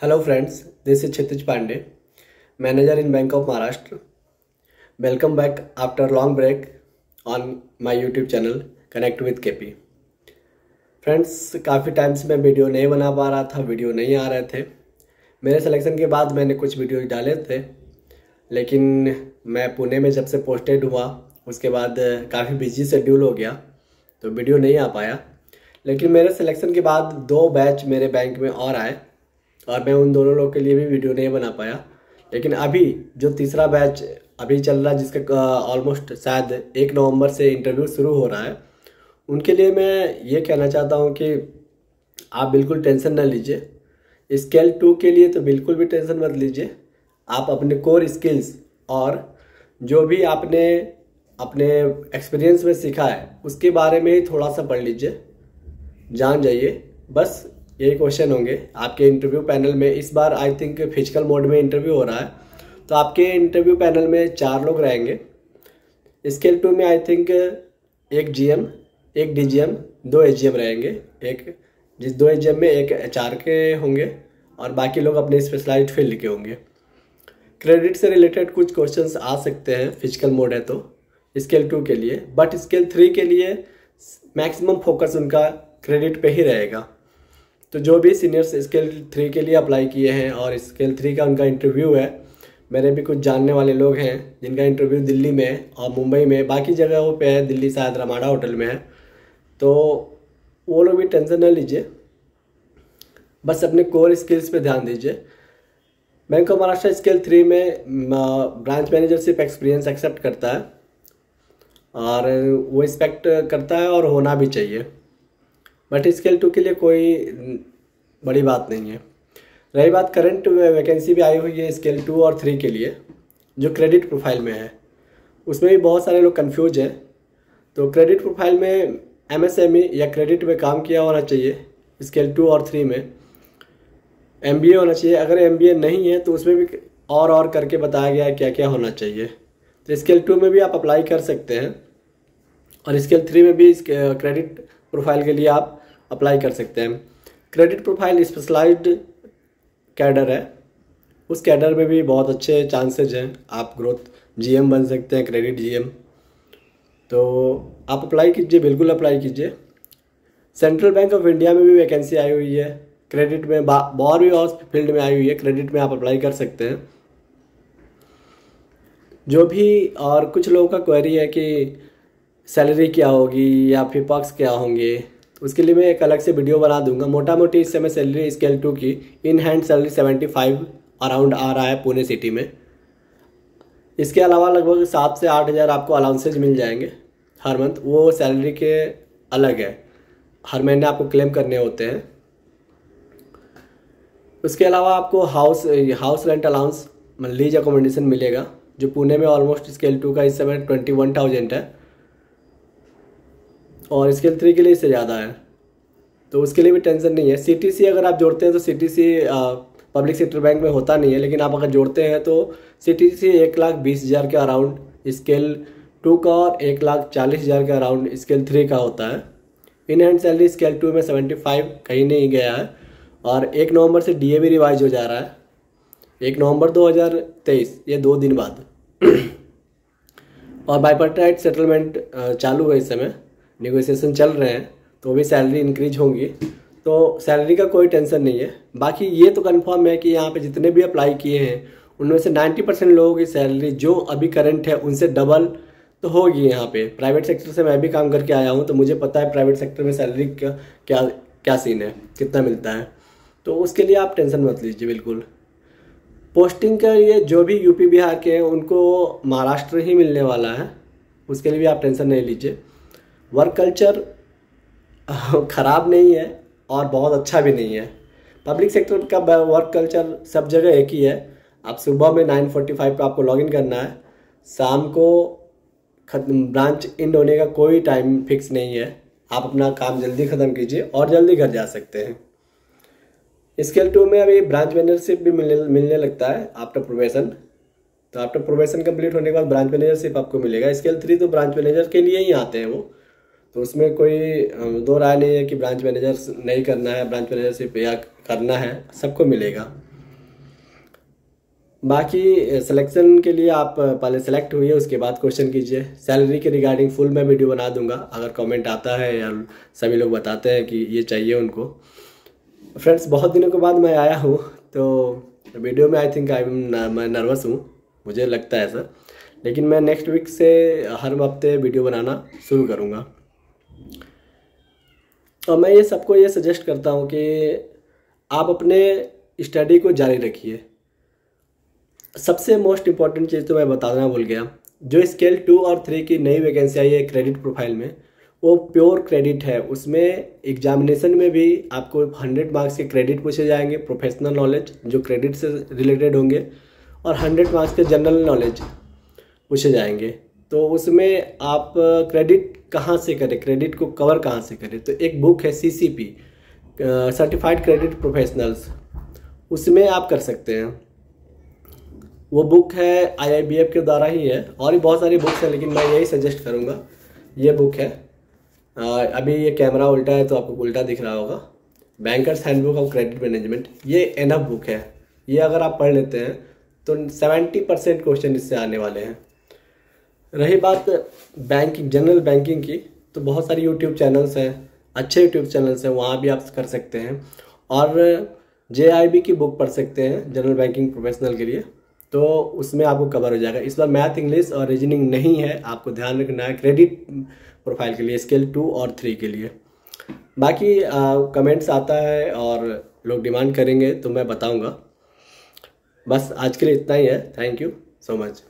Hello friends, this is Kshitij Pandey, manager in Bank of Maharashtra. Welcome back after long break on my YouTube channel Connect with KP. Friends, काफ़ी time से मैं video नहीं बना पा रहा था, video नहीं आ रहे थे। मेरे सिलेक्शन के बाद मैंने कुछ वीडियो डाले थे, लेकिन मैं पुणे में जब से पोस्टेड हुआ उसके बाद काफ़ी बिजी शेड्यूल हो गया तो वीडियो नहीं आ पाया। लेकिन मेरे सिलेक्शन के बाद 2 बैच मेरे बैंक में और आए और मैं उन दोनों लोग के लिए भी वीडियो नहीं बना पाया। लेकिन अभी जो तीसरा बैच अभी चल रहा है, जिसका ऑलमोस्ट शायद 1 नवंबर से इंटरव्यू शुरू हो रहा है, उनके लिए मैं ये कहना चाहता हूँ कि आप बिल्कुल टेंशन ना लीजिए। स्केल 2 के लिए तो बिल्कुल भी टेंशन मत लीजिए। आप अपने कोर स्किल्स और जो भी आपने अपने एक्सपीरियंस में सीखा है उसके बारे में ही थोड़ा सा पढ़ लीजिए, जान जाइए। बस यही क्वेश्चन होंगे आपके इंटरव्यू पैनल में। इस बार आई थिंक फिजिकल मोड में इंटरव्यू हो रहा है, तो आपके इंटरव्यू पैनल में 4 लोग रहेंगे। स्केल 2 में I think 1 GM, 1 DGM, 2 AGM रहेंगे। जिस 2 AGM में 1 HR के होंगे और बाकी लोग अपने स्पेशलाइज्ड फील्ड के होंगे। क्रेडिट से रिलेटेड कुछ क्वेश्चंस आ सकते हैं फिजिकल मोड है तो स्केल 2 के लिए, बट स्केल 3 के लिए मैक्सिमम फोकस उनका क्रेडिट पे ही रहेगा। तो जो भी सीनियर्स स्केल 3 के लिए अप्लाई किए हैं और स्केल 3 का उनका इंटरव्यू है, मेरे भी कुछ जानने वाले लोग हैं जिनका इंटरव्यू दिल्ली में और मुंबई में, बाकी जगहों पे है, दिल्ली शायद रमाडा होटल में है, तो वो लोग भी टेंशन न लीजिए। बस अपने कोर स्किल्स पे ध्यान दीजिए। बैंक ऑफ महाराष्ट्र स्केल 3 में ब्रांच मैनेजरशिप एक्सपीरियंस एक्सेप्ट करता है और वो एक्सपेक्ट करता है और होना भी चाहिए, बट स्केल 2 के लिए कोई बड़ी बात नहीं है। रही बात करंट वैकेंसी भी आई हुई है स्केल 2 और 3 के लिए, जो क्रेडिट प्रोफाइल में है, उसमें भी बहुत सारे लोग कंफ्यूज हैं। तो क्रेडिट प्रोफाइल में MSME या क्रेडिट में काम किया होना चाहिए। स्केल 2 और 3 में MBA होना चाहिए। अगर MBA नहीं है तो उसमें भी और करके बताया गया है क्या क्या होना चाहिए। तो स्केल 2 में भी आप अप्लाई कर सकते हैं और स्केल 3 में भी क्रेडिट प्रोफाइल के लिए आप अप्लाई कर सकते हैं। क्रेडिट प्रोफाइल स्पेशलाइज्ड कैडर है, उस कैडर में भी बहुत अच्छे चांसेज हैं, आप ग्रोथ GM बन सकते हैं, क्रेडिट GM। तो आप अप्लाई कीजिए, बिल्कुल अप्लाई कीजिए। सेंट्रल बैंक ऑफ इंडिया में भी वैकेंसी आई हुई है क्रेडिट में, और भी और फील्ड में आई हुई है, क्रेडिट में आप अप्लाई कर सकते हैं। जो भी और कुछ लोगों का क्वेरी है कि सैलरी क्या होगी या फिर पक्स क्या होंगे, उसके लिए मैं एक अलग से वीडियो बना दूंगा। मोटा मोटी इस समय सैलरी स्केल 2 की इन हैंड सैलरी 75 अराउंड आ रहा है पुणे सिटी में। इसके अलावा लगभग 7 से 8 हज़ार आपको अलाउंसेज मिल जाएंगे हर मंथ, वो सैलरी के अलग है, हर महीने आपको क्लेम करने होते हैं। उसके अलावा आपको house rent allowance lease accommodation मिलेगा, जो पुणे में ऑलमोस्ट स्केल 2 का इस समय 21,000 है और स्केल 3 के लिए इससे ज़्यादा है, तो उसके लिए भी टेंशन नहीं है। CTC अगर आप जोड़ते हैं तो CTC पब्लिक सेक्टर बैंक में होता नहीं है, लेकिन आप अगर जोड़ते हैं तो CTC 1,20,000 के अराउंड स्केल 2 का और 1,40,000 के अराउंड स्केल 3 का होता है। इन हैंड सैलरी स्केल 2 में 75 कहीं नहीं गया है और 1 नवंबर से DA भी रिवाइज हो जा रहा है, 1 नवंबर 2023, ये 2 दिन बाद। और बाइपार्टाइट सेटलमेंट चालू है, इस समय नेगोशिएशन चल रहे हैं, तो भी सैलरी इंक्रीज होंगी, तो सैलरी का कोई टेंशन नहीं है। बाकी ये तो कंफर्म है कि यहाँ पे जितने भी अप्लाई किए हैं उनमें से 90% लोगों की सैलरी जो अभी करंट है उनसे डबल तो होगी। यहाँ पे प्राइवेट सेक्टर से मैं भी काम करके आया हूँ, तो मुझे पता है प्राइवेट सेक्टर में सैलरी क्या सीन है, कितना मिलता है, तो उसके लिए आप टेंशन मत लीजिए। बिल्कुल पोस्टिंग के लिए जो भी UP बिहार के हैं उनको महाराष्ट्र ही मिलने वाला है, उसके लिए भी आप टेंशन नहीं लीजिए। वर्क कल्चर ख़राब नहीं है और बहुत अच्छा भी नहीं है। पब्लिक सेक्टर का वर्क कल्चर सब जगह एक ही है। आप सुबह में 9:45 पर आपको लॉगिन करना है, शाम को ब्रांच एंड होने का कोई टाइम फिक्स नहीं है। आप अपना काम जल्दी ख़त्म कीजिए और जल्दी घर जा सकते हैं। स्केल 2 में अभी ब्रांच मैनेजरशिप भी मिलने लगता है आफ्टर प्रोबेशन, तो आफ्टर प्रोबेशन कंप्लीट होने के बाद ब्रांच मैनेजरशिप आपको मिलेगा। स्केल 3 तो ब्रांच मैनेजर के लिए ही आते हैं वो, तो उसमें कोई दो राय नहीं है कि ब्रांच मैनेजर नहीं करना है, ब्रांच मैनेजरशिप या करना है, सबको मिलेगा। बाकी सिलेक्शन के लिए आप पहले सेलेक्ट हुई है, उसके बाद क्वेश्चन कीजिए। सैलरी के रिगार्डिंग फुल मैं वीडियो बना दूंगा अगर कमेंट आता है या सभी लोग बताते हैं कि ये चाहिए उनको। फ्रेंड्स, बहुत दिनों के बाद मैं आया हूँ तो वीडियो में आई थिंक मैं नर्वस हूँ, मुझे लगता है ऐसा, लेकिन मैं नेक्स्ट वीक से हर हफ्ते वीडियो बनाना शुरू करूँगा। और मैं ये सबको ये सजेस्ट करता हूँ कि आप अपने स्टडी को जारी रखिए। सबसे मोस्ट इम्पॉर्टेंट चीज़ तो मैं बताना भूल गया, जो स्केल 2 और 3 की नई वैकेंसी आई है क्रेडिट प्रोफाइल में, वो प्योर क्रेडिट है। उसमें एग्जामिनेशन में भी आपको 100 मार्क्स के क्रेडिट पूछे जाएंगे, प्रोफेशनल नॉलेज जो क्रेडिट से रिलेटेड होंगे, और 100 मार्क्स के जनरल नॉलेज पूछे जाएंगे। तो उसमें आप क्रेडिट कहाँ से करें, क्रेडिट को कवर कहाँ से करें, तो एक बुक है CCP, सर्टिफाइड क्रेडिट प्रोफेशनल्स, उसमें आप कर सकते हैं। वो बुक है IIBF के द्वारा ही है, और भी बहुत सारी बुक्स हैं लेकिन मैं यही सजेस्ट करूँगा, ये बुक है। अभी ये कैमरा उल्टा है तो आपको उल्टा दिख रहा होगा, bankers handbook of credit management. ये एनफ बुक है, ये अगर आप पढ़ लेते हैं तो 70% क्वेश्चन इससे आने वाले हैं। रही बात बैंकिंग, जनरल बैंकिंग की, तो बहुत सारी यूट्यूब चैनल्स हैं, अच्छे यूट्यूब चैनल्स हैं, वहाँ भी आप कर सकते हैं। और JIB की बुक पढ़ सकते हैं जनरल बैंकिंग प्रोफेशनल के लिए, तो उसमें आपको कवर हो जाएगा। इस बार मैथ, इंग्लिश और रीजनिंग नहीं है, आपको ध्यान रखना है क्रेडिट प्रोफाइल के लिए, स्केल 2 और 3 के लिए। बाकी कमेंट्स आता है और लोग डिमांड करेंगे तो मैं बताऊंगा। बस आज के लिए इतना ही है। Thank you so much.